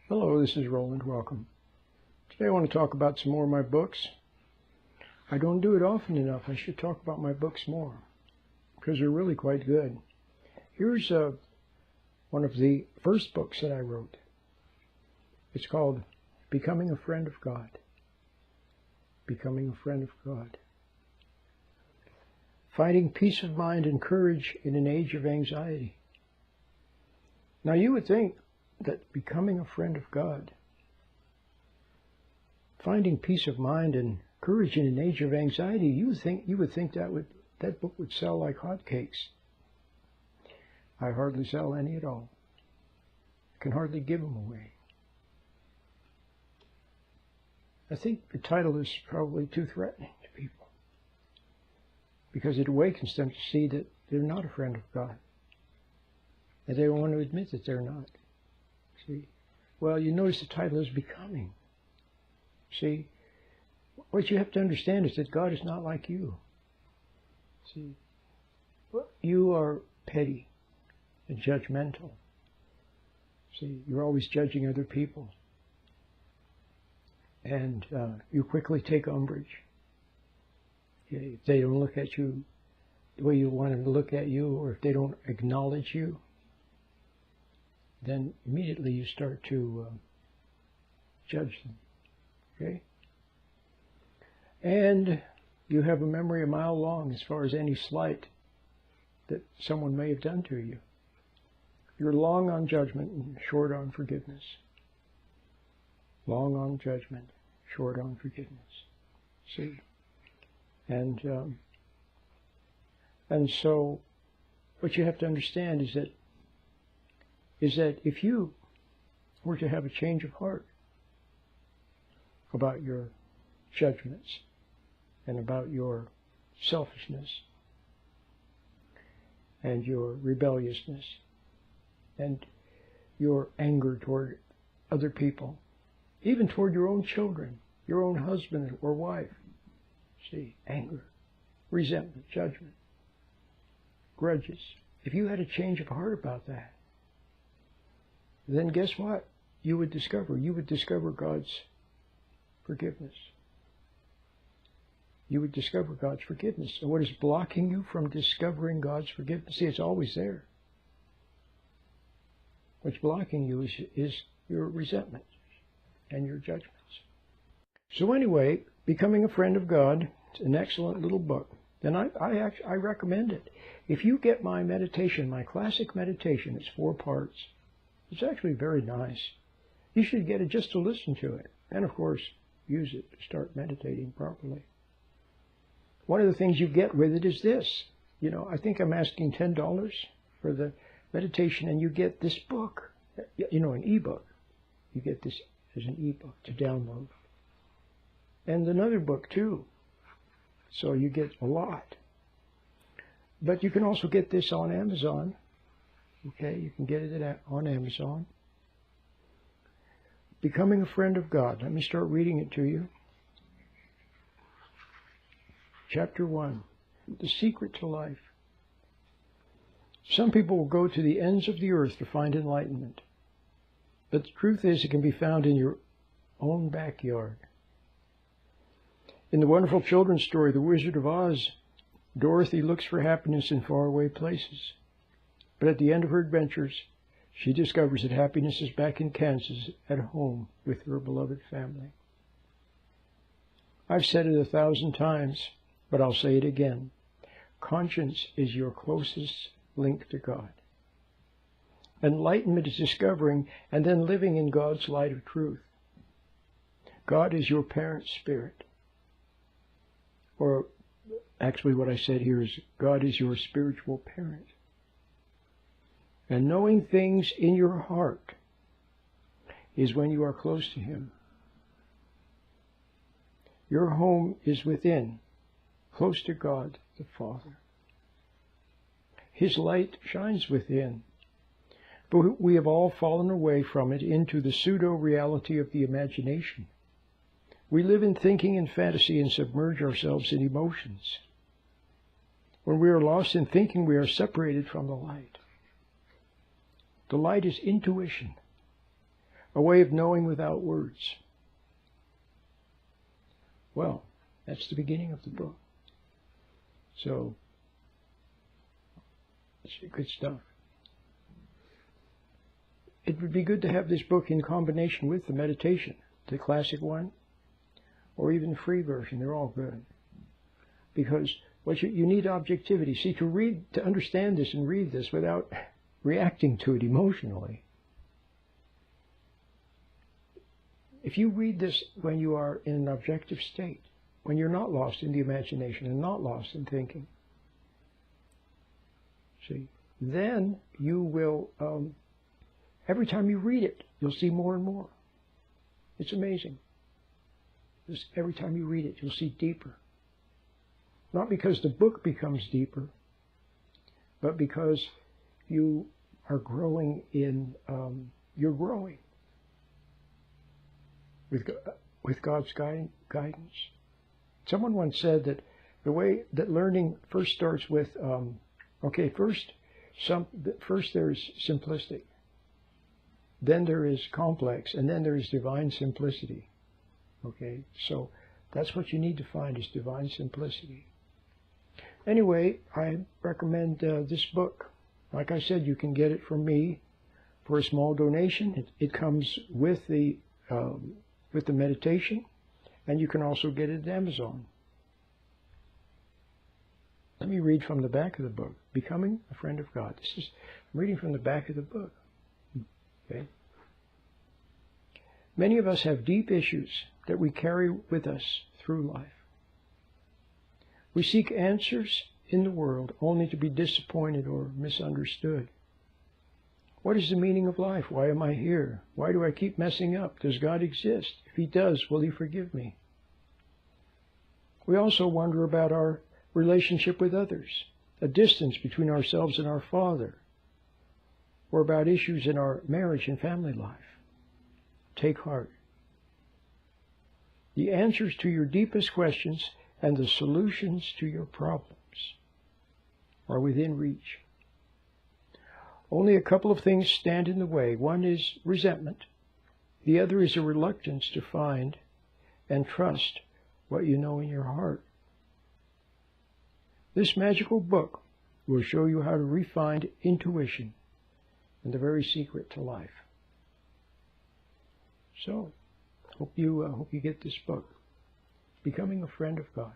Hello, this is Roland. Welcome. Today I want to talk about some more of my books. I don't do it often enough. I should talk about my books more because they're really quite good. Here's one of the first books that I wrote. It's called Becoming a Friend of God. Becoming a Friend of God. Finding peace of mind and courage in an age of anxiety. Now you would think that becoming a friend of God, finding peace of mind and courage in an age of anxiety, you would think that book would sell like hotcakes. I hardly sell any at all. I can hardly give them away. I think the title is probably too threatening to people because it awakens them to see that they're not a friend of God, and they don't want to admit that they're not. See? Well, you notice the title is Becoming. See? What you have to understand is that God is not like you. See? You are petty and judgmental. See? You're always judging other people. And you quickly take umbrage. If they don't look at you the way you want them to look at you, or if they don't acknowledge you, then immediately you start to judge them, okay? And you have a memory a mile long as far as any slight that someone may have done to you. You're long on judgment and short on forgiveness. Long on judgment, short on forgiveness. See? And so what you have to understand is that if you were to have a change of heart about your judgments and about your selfishness and your rebelliousness and your anger toward other people, even toward your own children, your own husband or wife, see, anger, resentment, judgment, grudges. If you had a change of heart about that, then guess what? You would discover God's forgiveness. You would discover God's forgiveness. And what is blocking you from discovering God's forgiveness? See, it's always there. What's blocking you is your resentment and your judgments. So anyway, Becoming a Friend of God, it's an excellent little book. And I recommend it. If you get my meditation, my classic meditation, it's 4 parts. It's actually very nice. You should get it just to listen to it. And of course, use it to start meditating properly. One of the things you get with it is this. You know, I think I'm asking $10 for the meditation, and you get this book. You know, an e-book. You get this as an e-book to download. And another book too. So you get a lot. But you can also get this on Amazon. Okay, you can get it on Amazon. Becoming a Friend of God. Let me start reading it to you. Chapter 1. The Secret to Life. Some people will go to the ends of the earth to find enlightenment. But the truth is, it can be found in your own backyard. In the wonderful children's story, The Wizard of Oz, Dorothy looks for happiness in faraway places. But at the end of her adventures, she discovers that happiness is back in Kansas at home with her beloved family. I've said it 1,000 times, but I'll say it again. Conscience is your closest link to God. Enlightenment is discovering and then living in God's light of truth. God is your parent spirit. Or actually what I said here is God is your spiritual parent. And knowing things in your heart is when you are close to Him. Your home is within, close to God the Father. His light shines within, but we have all fallen away from it into the pseudo-reality of the imagination. We live in thinking and fantasy and submerge ourselves in emotions. When we are lost in thinking, we are separated from the light. The light is intuition. A way of knowing without words. Well, that's the beginning of the book. So, it's good stuff. It would be good to have this book in combination with the meditation, the classic one, or even the free version. They're all good. Because what you need objectivity. See, to understand this and read this without reacting to it emotionally. If you read this when you are in an objective state, when you're not lost in the imagination and not lost in thinking, see, then you will, every time you read it, you'll see more and more. It's amazing. Just every time you read it, you'll see deeper. Not because the book becomes deeper, but because you are growing in, you're growing with God's guidance. Someone once said that the way that learning first starts with, first there's simplistic, then there is complex, and then there is divine simplicity. Okay, so that's what you need to find is divine simplicity. Anyway, I recommend this book. Like I said, you can get it from me for a small donation. It comes with the meditation, and you can also get it at Amazon. Let me read from the back of the book. Becoming a Friend of God. I'm reading from the back of the book. Okay. Many of us have deep issues that we carry with us through life. We seek answers in the world only to be disappointed or misunderstood. What is the meaning of life? Why am I here? Why do I keep messing up? Does God exist? If He does, will He forgive me? We also wonder about our relationship with others, a distance between ourselves and our Father, or about issues in our marriage and family life. Take heart. The answers to your deepest questions and the solutions to your problems are within reach. Only a couple of things stand in the way. One is resentment. The other is a reluctance to find and trust what you know in your heart. This magical book will show you how to refine intuition and the very secret to life. So, hope you get this book, Becoming a Friend of God.